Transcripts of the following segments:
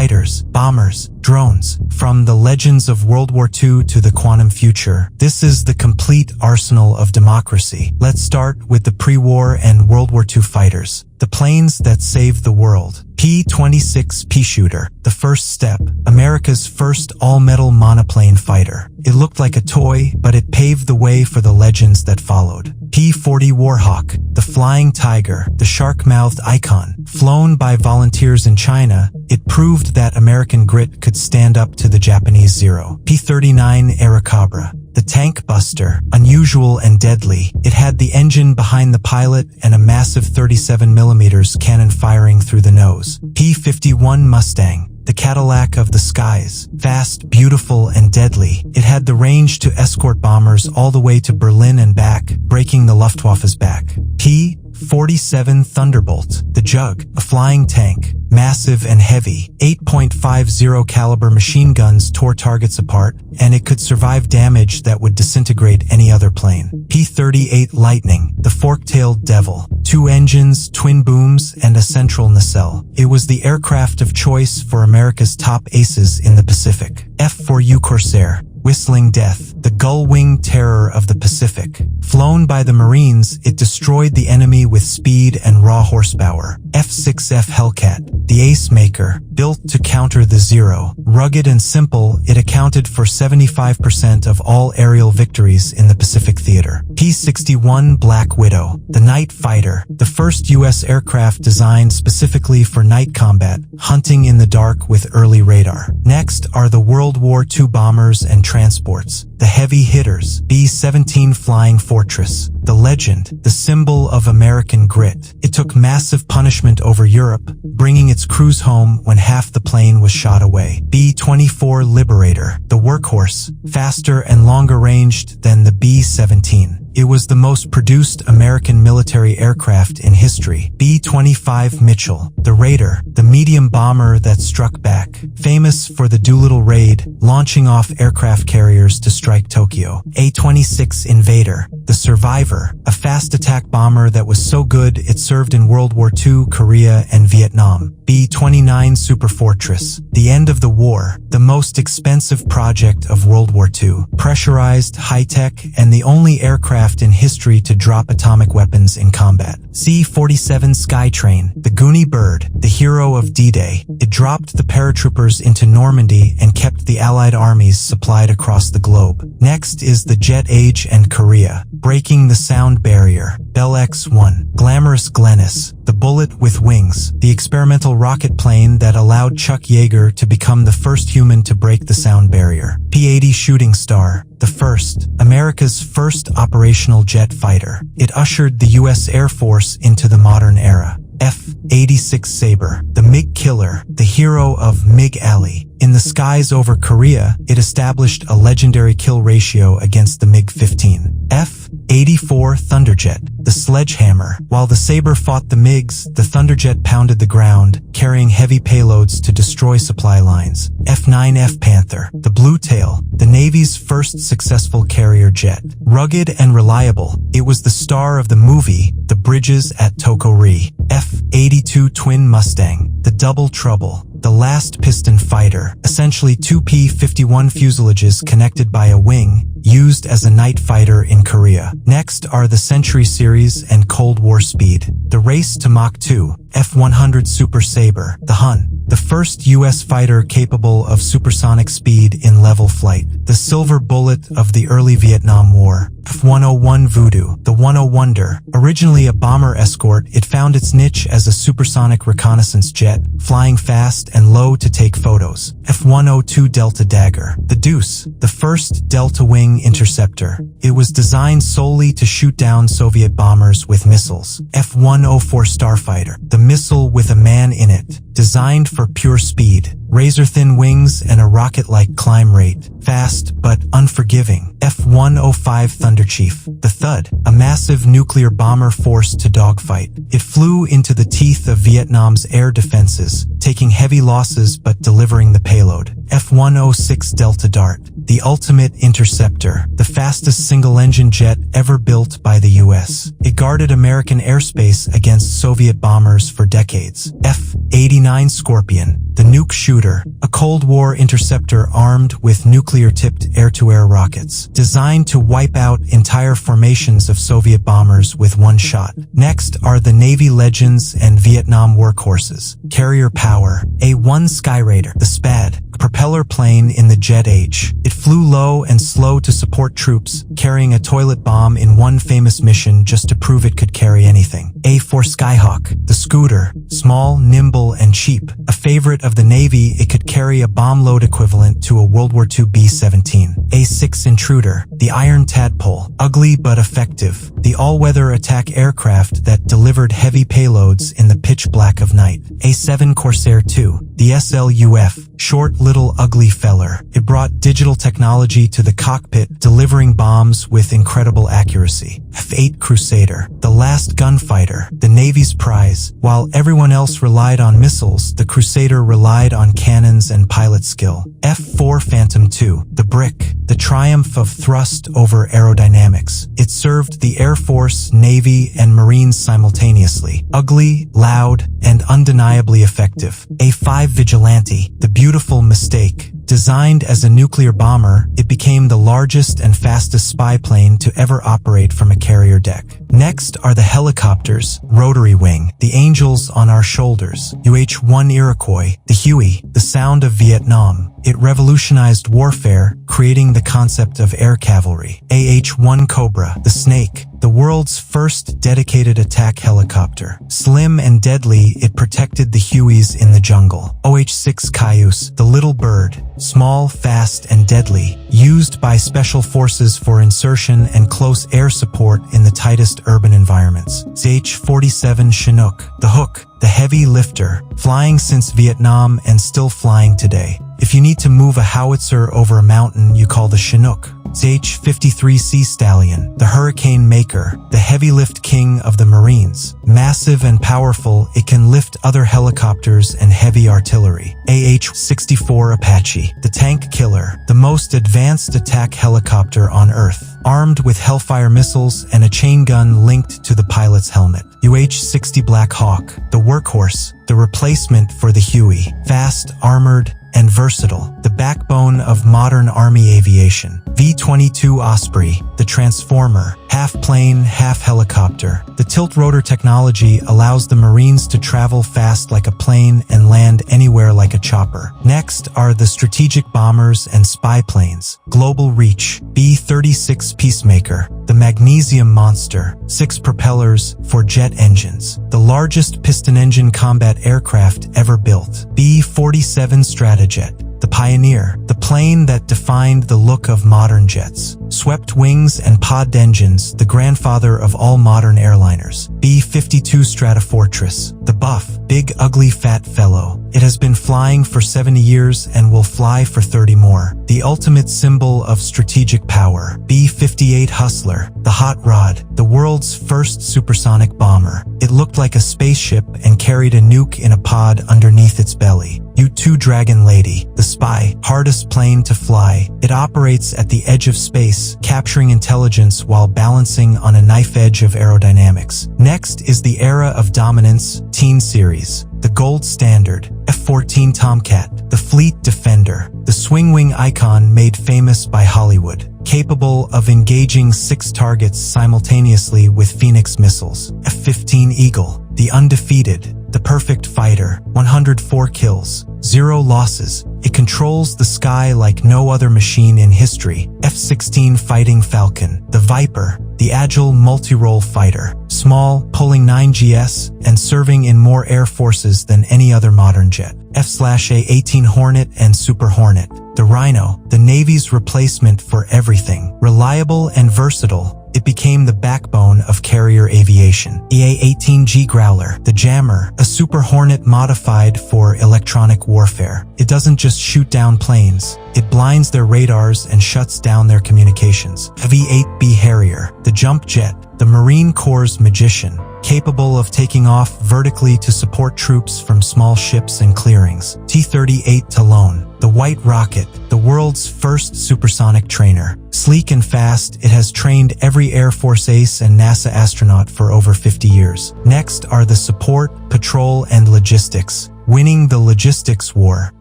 fighters, bombers, drones. From the legends of World War II to the quantum future, this is the complete arsenal of democracy. Let's start with the pre-war and World War II fighters. The planes that saved the world. P-26 Peashooter, the first step, America's first all-metal monoplane fighter. It looked like a toy, but it paved the way for the legends that followed. P-40 Warhawk, the flying tiger, the shark-mouthed icon. Flown by volunteers in China, it proved that American grit could stand up to the Japanese Zero. P-39 Airacobra, the tank buster, unusual and deadly. It had the engine behind the pilot and a massive 37mm cannon firing through the nose. P-51 Mustang, the Cadillac of the skies. Fast, beautiful, and deadly. It had the range to escort bombers all the way to Berlin and back, breaking the Luftwaffe's back. P-47 Thunderbolt, the Jug, a flying tank. Massive and heavy, 8.50 caliber machine guns tore targets apart, and it could survive damage that would disintegrate any other plane. P-38 Lightning, the fork-tailed devil, 2 engines, twin booms, and a central nacelle. It was the aircraft of choice for America's top aces in the Pacific. F-4U Corsair, Whistling Death, the gull-winged terror of the Pacific. Flown by the Marines, it destroyed the enemy with speed and raw horsepower. F-6F Hellcat, the ace maker, built to counter the Zero. Rugged and simple, it accounted for 75% of all aerial victories in the Pacific theater. P-61 Black Widow, the night fighter, the first U.S. aircraft designed specifically for night combat, hunting in the dark with early radar. Next are the World War II bombers and transports, the heavy hitters. B-17 Flying Fortress, the legend, the symbol of American grit. It took massive punishment over Europe, bringing its crews home when half the plane was shot away. B-24 Liberator, the workhorse, faster and longer ranged than the B-17. It was the most produced American military aircraft in history. B-25 Mitchell, the Raider, the medium bomber that struck back, famous for the Doolittle raid, launching off aircraft carriers to strike Tokyo. A-26 Invader, the Survivor, a fast attack bomber that was so good it served in World War II, Korea, and Vietnam. B-29 Superfortress, the end of the war, the most expensive project of World War II, pressurized, high-tech, and the only aircraft in history to drop atomic weapons in combat. C-47 Skytrain, the Goonie Bird, the hero of D-Day. It dropped the paratroopers into Normandy and kept the Allied armies supplied across the globe. Next is the jet age and Korea, breaking the sound barrier. Bell X-1, Glamorous Glennis, the bullet with wings, the experimental rocket plane that allowed Chuck Yeager to become the first human to break the sound barrier. P-80 Shooting Star, the first, America's first operational jet fighter. It ushered the U.S. Air Force into the modern era. F-86 Sabre, the MiG killer, the hero of MiG Alley. In the skies over Korea, it established a legendary kill ratio against the MiG-15. F-84 Thunderjet, the sledgehammer. While the Sabre fought the MiGs, the Thunderjet pounded the ground, carrying heavy payloads to destroy supply lines. F-9F Panther, the Blue Tail, the Navy's first successful carrier jet. Rugged and reliable, it was the star of the movie The Bridges at Toko-Ri. F-82 Twin Mustang, the Double Trouble, the last piston fighter, essentially 2 P-51 fuselages connected by a wing, used as a night fighter in Korea. Next are the Century Series and Cold War Speed, the race to Mach 2, F-100 Super Sabre, the Hun, the first U.S. fighter capable of supersonic speed in level flight, the silver bullet of the early Vietnam War. F-101 Voodoo, the One-O-Wonder. Originally a bomber escort, it found its niche as a supersonic reconnaissance jet, flying fast and low to take photos. F-102 Delta Dagger, the Deuce, the first Delta Wing interceptor. It was designed solely to shoot down Soviet bombers with missiles. F-104 Starfighter, the missile with a man in it, designed for pure speed, razor-thin wings and a rocket-like climb rate. fast but unforgiving. F-105 Thunderchief, the Thud, a massive nuclear bomber forced to dogfight. It flew into the teeth of Vietnam's air defenses, taking heavy losses but delivering the payload. F-106 Delta Dart, the ultimate interceptor, the fastest single-engine jet ever built by the U.S. It guarded American airspace against Soviet bombers for decades. F-89 Scorpion, the nuke shooter, a Cold War interceptor armed with nuclear-tipped air-to-air rockets, designed to wipe out entire formations of Soviet bombers with one shot. Next are the Navy legends and Vietnam workhorses. Carrier power, A-1 Skyraider, the SPAD, propeller plane in the jet age. It flew low and slow to support troops, carrying a toilet bomb in one famous mission just to prove it could carry anything. A-4 Skyhawk, the scooter, small, nimble, and cheap. A favorite of the Navy, it could carry a bomb load equivalent to a World War II B-17. A-6 Intruder, the iron tadpole, ugly but effective. The all-weather attack aircraft that delivered heavy payloads in the pitch black of night. A-7 Corsair II, the SLUF, short little ugly feller. It brought digital technology to the cockpit, delivering bombs with incredible accuracy. F-8 Crusader, the last gunfighter, the Navy's prize. While everyone else relied on missiles, the Crusader relied on cannons and pilot skill. F-4 Phantom II, the brick, the triumph of thrust over aerodynamics. It served the Air Force, Navy, and Marines simultaneously. Ugly, loud, and undeniably effective. A-5 Vigilante, the beautiful mistake. Designed as a nuclear bomber, it became the largest and fastest spy plane to ever operate from a carrier deck. Next are the helicopters, rotary wing, the angels on our shoulders. UH-1 Iroquois, the Huey, the sound of Vietnam. It revolutionized warfare, creating the concept of air cavalry. AH-1 Cobra, the snake, the world's first dedicated attack helicopter. Slim and deadly, it protected the Hueys in the jungle. OH-6 Cayuse, the little bird, small, fast, and deadly, used by special forces for insertion and close air support in the tightest urban environments. ZH-47 Chinook, the Hook, the heavy lifter, flying since Vietnam and still flying today. If you need to move a howitzer over a mountain, you call the Chinook. ZH-53 Sea Stallion, the hurricane maker, the heavy lift king of the Marines. Massive and powerful, it can lift other helicopters and heavy artillery. AH-64 Apache, the tank killer, the most advanced attack helicopter on Earth, armed with Hellfire missiles and a chain gun linked to the pilot's helmet. UH-60 Black Hawk, the workhorse, the replacement for the Huey, fast, armored, and versatile, the backbone of modern Army aviation. V-22 Osprey, the transformer, half plane, half helicopter. The tilt-rotor technology allows the Marines to travel fast like a plane and land anywhere like a chopper. Next are the strategic bombers and spy planes. Global Reach, B-36 Peacemaker, the magnesium monster, 6 propellers, 4 jet engines, the largest piston-engine combat aircraft ever built. B-47 Stratojet, the Pioneer, the plane that defined the look of modern jets. Swept wings and pod engines, the grandfather of all modern airliners. B-52 Stratofortress, the buff, big ugly fat fellow. It has been flying for 70 years and will fly for 30 more. The ultimate symbol of strategic power. B-58 Hustler, the hot rod, the world's first supersonic bomber. It looked like a spaceship and carried a nuke in a pod underneath its belly. U-2 Dragon Lady, the spy, hardest plane to fly. It operates at the edge of space, capturing intelligence while balancing on a knife edge of aerodynamics. Next is the era of dominance, Teen Series, the gold standard. F-14 Tomcat, the fleet defender, the swing-wing icon made famous by Hollywood, capable of engaging 6 targets simultaneously with Phoenix missiles. F-15 Eagle, the undefeated, the perfect fighter, 104 kills, 0 losses. It controls the sky like no other machine in history. F-16 Fighting Falcon, the Viper, the agile multi-role fighter, small, pulling 9 GS, and serving in more air forces than any other modern jet. F/A-18 Hornet and Super Hornet, the Rhino, the Navy's replacement for everything. Reliable and versatile, It became the backbone of carrier aviation. The A-18G Growler, the Jammer, a Super Hornet modified for electronic warfare. It doesn't just shoot down planes, it blinds their radars and shuts down their communications. V-8B Harrier, the Jump Jet, the Marine Corps' magician, capable of taking off vertically to support troops from small ships and clearings. T-38 Talon, the White Rocket, the world's first supersonic trainer. Sleek and fast, it has trained every Air Force ace and NASA astronaut for over 50 years. Next are the support, patrol, and logistics. Winning the logistics war.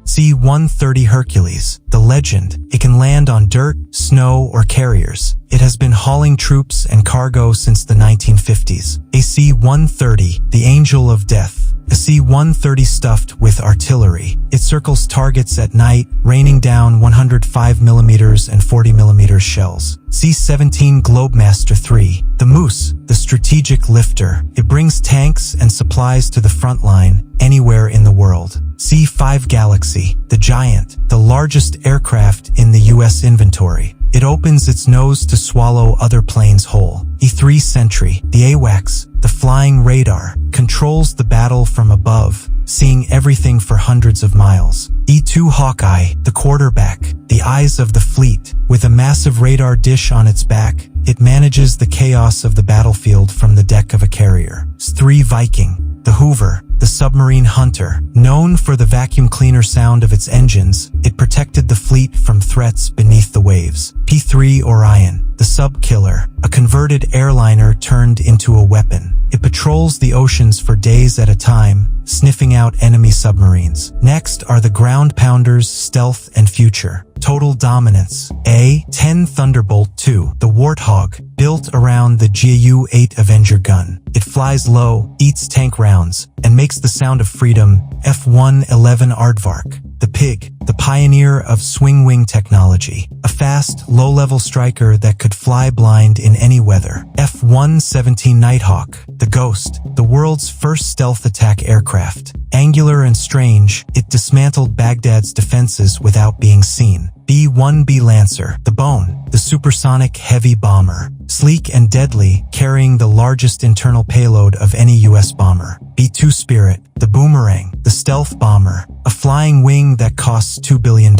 C-130 Hercules, the legend. It can land on dirt, snow, or carriers. It has been hauling troops and cargo since the 1950s. A C-130, the Angel of Death. A C-130 stuffed with artillery. It circles targets at night, raining down 105mm and 40mm shells. C-17 Globemaster III, the Moose, the strategic lifter. It brings tanks and supplies to the front line, anywhere in the world. C-5 Galaxy, the Giant, the largest aircraft in the U.S. inventory. It opens its nose to swallow other planes whole. E-3 Sentry, the AWACS, the flying radar, controls the battle from above, seeing everything for hundreds of miles. E-2 Hawkeye, the quarterback, the eyes of the fleet. With a massive radar dish on its back, it manages the chaos of the battlefield from the deck of a carrier. S-3 Viking, the Hoover, the submarine hunter. Known for the vacuum cleaner sound of its engines, it protected the fleet from threats beneath the waves. P-3 Orion, the sub-killer, a converted airliner turned into a weapon. It patrols the oceans for days at a time, sniffing out enemy submarines. Next are the ground pounders, stealth, and future. Total dominance. A-10 Thunderbolt II, the Warthog, built around the GU-8 Avenger gun. It flies low, eats tank rounds, and makes the sound of freedom. F-111 Aardvark, the Pig, the pioneer of swing-wing technology. A fast, low-level striker that could fly blind in any weather. F-117 Nighthawk, the Ghost, the world's first stealth attack aircraft. Angular and strange, it dismantled Baghdad's defenses without being seen. B-1B Lancer, the Bone, the supersonic heavy bomber. Sleek and deadly, carrying the largest internal payload of any U.S. bomber. B-2 Spirit, the Boomerang, the stealth bomber, a flying wing that costs $2 billion,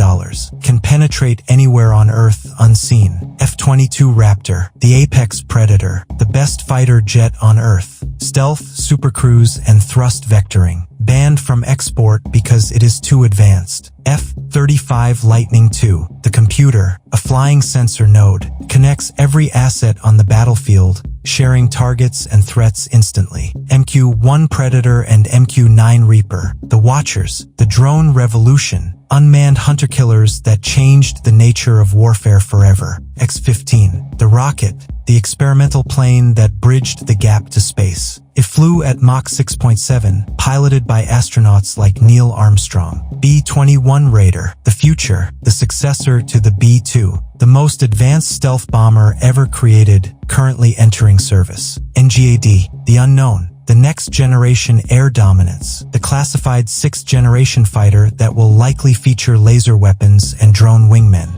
can penetrate anywhere on Earth unseen. F-22 Raptor, the apex predator, the best fighter jet on Earth. Stealth, supercruise, and thrust vectoring. Banned from export because it is too advanced. F-35 Lightning II, the computer, a flying sensor node, connects every asset on the battlefield, sharing targets and threats instantly. MQ-1 Predator and MQ-9 Reaper, the Watchers, the drone revolution, unmanned hunter-killers that changed the nature of warfare forever. X-15, the Rocket, the experimental plane that bridged the gap to space. It flew at Mach 6.7, piloted by astronauts like Neil Armstrong. B-21 Raider, the Future, the successor to the B-2, the most advanced stealth bomber ever created, currently entering service. NGAD, the Unknown, the next generation air dominance, the classified 6th generation fighter that will likely feature laser weapons and drone wingmen.